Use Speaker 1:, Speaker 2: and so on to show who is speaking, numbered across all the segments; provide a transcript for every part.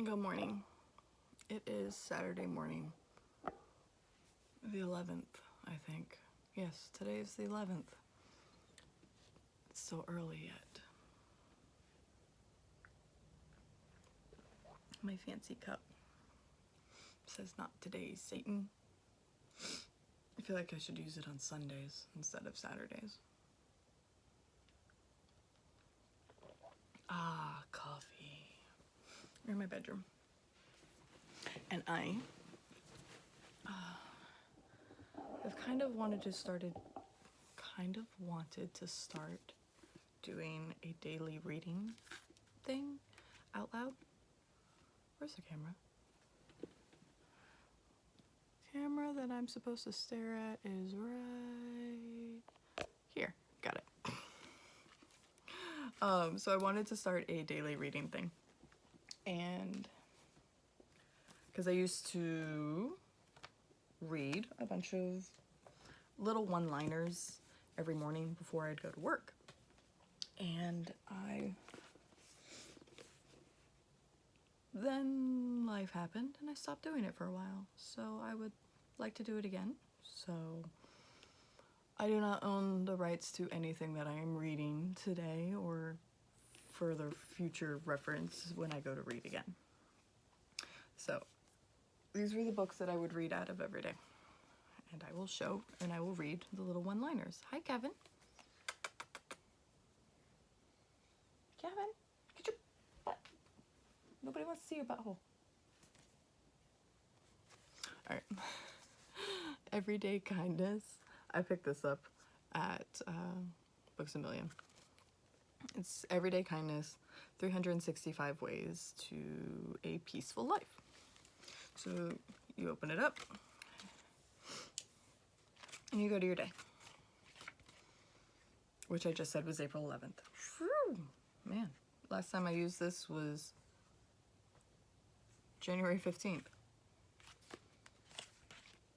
Speaker 1: Good morning. It is Saturday morning, the 11th, I think. Yes, today is the 11th. It's so early yet. My fancy cup says not today, Satan. I feel like I should use it on Sundays instead of Saturdays. Ah, coffee. We're in my bedroom. And I have kind of wanted to start doing a daily reading thing out loud. Where's the camera? Camera that I'm supposed to stare at is right here. Got it. So I wanted to start a daily reading thing. And because I used to read a bunch of little one-liners every morning before I'd go to work. And then life happened and I stopped doing it for a while. So I would like to do it again. So I do not own the rights to anything that I am reading today or further future reference when I go to read again. So these were the books that I would read out of every day. And I will show and I will read the little one-liners. Hi, Kevin. Kevin, get your butt. Nobody wants to see your butthole. All right. Everyday Kindness. I picked this up at Books A Million. It's Everyday Kindness, 365 Ways to a Peaceful Life. So you open it up and you go to your day, which I just said was April 11th. Whew, man, last time I used this was January 15th.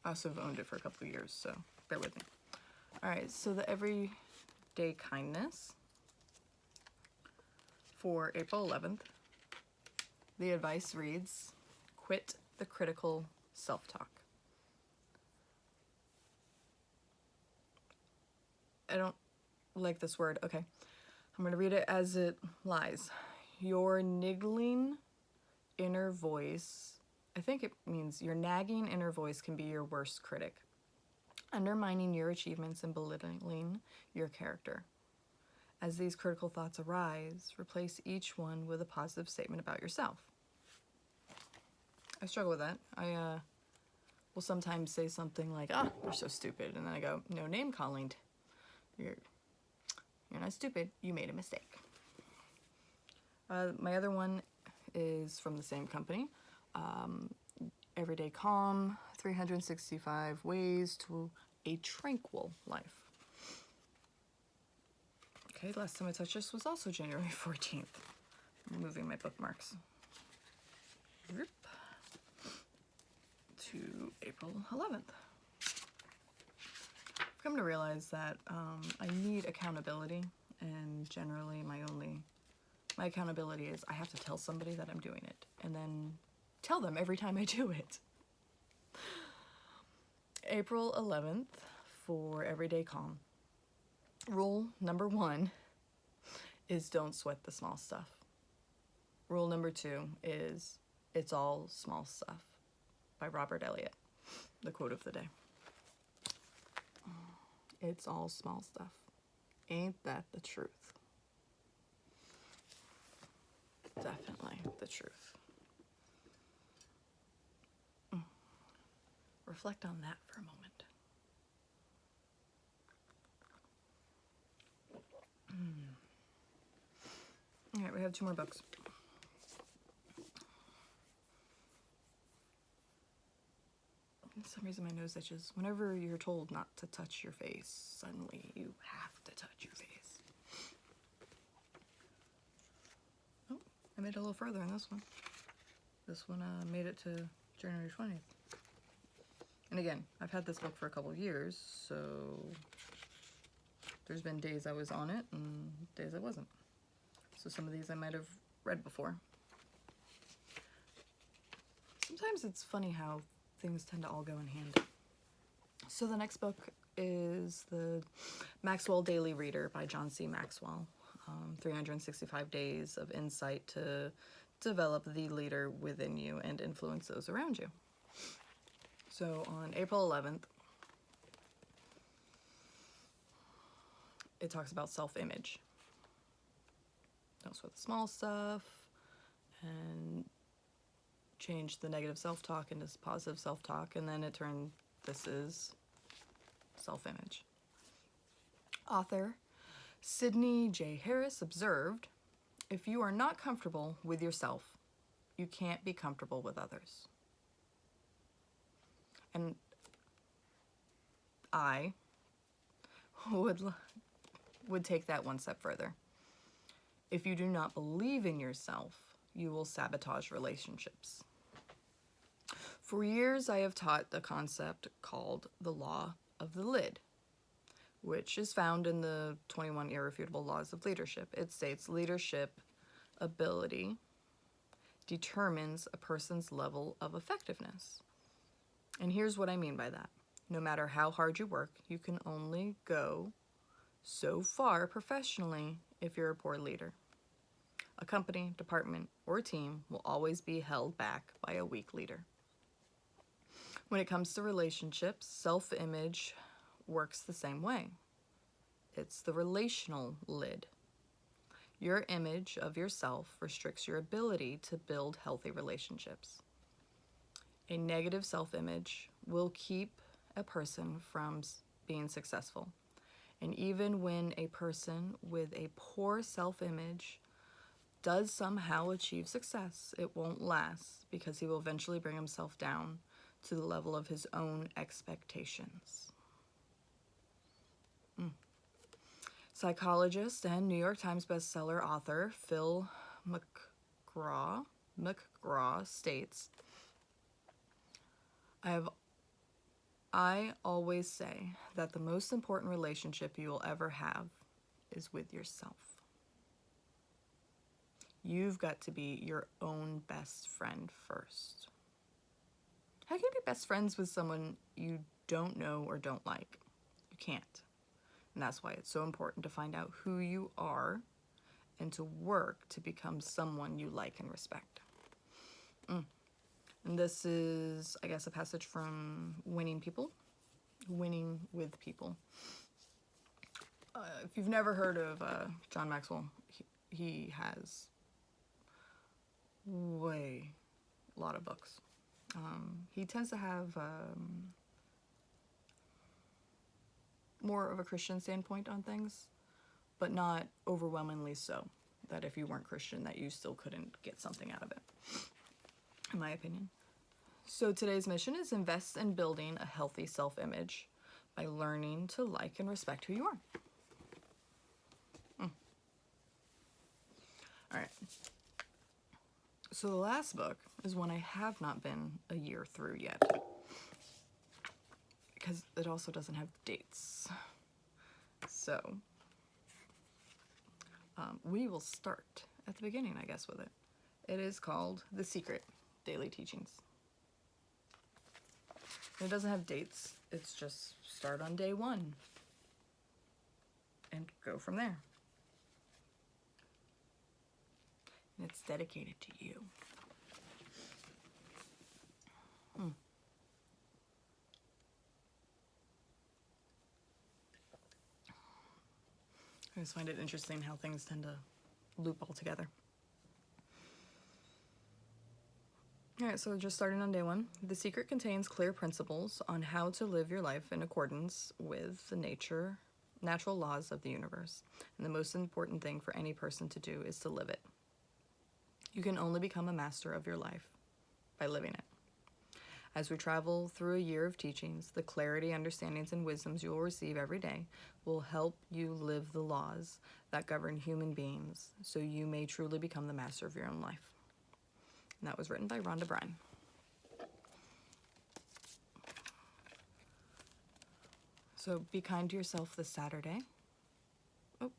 Speaker 1: I also have owned it for a couple of years, so bear with me. All right, so the Everyday Kindness for April 11th, the advice reads, quit the critical self-talk. I don't like this word. Okay, I'm gonna read it as it lies. Your niggling inner voice, I think it means your nagging inner voice can be your worst critic, undermining your achievements and belittling your character. As these critical thoughts arise, replace each one with a positive statement about yourself. I struggle with that. I will sometimes say something like, you're so stupid. And then I go, no name calling. You're not stupid. You made a mistake. My other one is from the same company. Everyday Calm, 365 Ways to a Tranquil Life. Okay, last time I touched this was also January 14th. I'm moving my bookmarks. To April 11th. I've come to realize that I need accountability, and generally my accountability is I have to tell somebody that I'm doing it, and then tell them every time I do it. April 11th for Everyday Calm. Rule number 1 is don't sweat the small stuff. Rule number 2 is it's all small stuff, by Robert Elliott, the quote of the day. It's all small stuff. Ain't that the truth? Definitely the truth. Reflect on that for a moment. All right, we have 2 more books. For some reason my nose itches. Whenever you're told not to touch your face, suddenly you have to touch your face. Oh, I made it a little further in this one. This one made it to January 20th. And again, I've had this book for a couple of years, so there's been days I was on it and days I wasn't. So some of these I might have read before. sometimes it's funny how things tend to all go in hand. So the next book is the Maxwell Daily Reader by John C. Maxwell. 365 Days of Insight to Develop the Leader Within You and Influence Those Around You. So on April 11th, it talks about self-image. That's with the small stuff, and change the negative self-talk into positive self-talk, and then this is self-image. Author Sidney J. Harris observed, "If you are not comfortable with yourself, you can't be comfortable with others." And I would take that one step further. If you do not believe in yourself, you will sabotage relationships. For years, I have taught the concept called the law of the lid, which is found in the 21 Irrefutable Laws of Leadership. It states leadership ability determines a person's level of effectiveness. And here's what I mean by that. No matter how hard you work, you can only go so far professionally if you're a poor leader. A company, department, or team will always be held back by a weak leader. When it comes to relationships, self-image works the same way. It's the relational lid. Your image of yourself restricts your ability to build healthy relationships. A negative self-image will keep a person from being successful. And even when a person with a poor self-image does somehow achieve success, it won't last because he will eventually bring himself down to the level of his own expectations. Psychologist and New York Times bestseller author Phil McGraw states, I always say that the most important relationship you will ever have is with yourself. You've got to be your own best friend first. How can you be best friends with someone you don't know or don't like? You can't. And that's why it's so important to find out who you are and to work to become someone you like and respect. And this is, I guess, a passage from Winning with People. If you've never heard of John Maxwell, he has a lot of books. He tends to have more of a Christian standpoint on things, but not overwhelmingly so, that if you weren't Christian, that you still couldn't get something out of it, in my opinion. So today's mission is invest in building a healthy self-image by learning to like and respect who you are. All right. So the last book is one I have not been a year through yet, because it also doesn't have dates. So we will start at the beginning, I guess, with it. It is called The Secret: Daily Teachings. It doesn't have dates. It's just start on day 1 and go from there. And it's dedicated to you. I just find it interesting how things tend to loop all together. Alright, so just starting on day 1. The Secret contains clear principles on how to live your life in accordance with the natural laws of the universe. And the most important thing for any person to do is to live it. You can only become a master of your life by living it. As we travel through a year of teachings, the clarity, understandings, and wisdoms you will receive every day will help you live the laws that govern human beings so you may truly become the master of your own life. And that was written by Rhonda Bryan. So be kind to yourself this Saturday. Oh,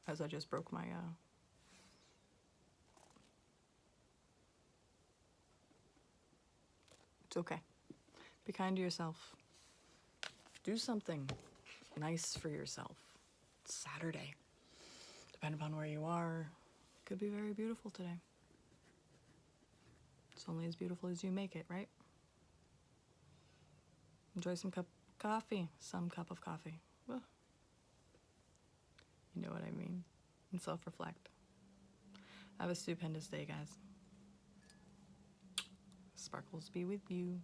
Speaker 1: as I just broke my okay. Be kind to yourself. Do something nice for yourself. It's Saturday. Depending upon where you are, it could be very beautiful today. It's only as beautiful as you make it, right? Enjoy some cup of coffee. Some cup of coffee. Well, you know what I mean. And self-reflect. Have a stupendous day, guys. Sparkles be with you.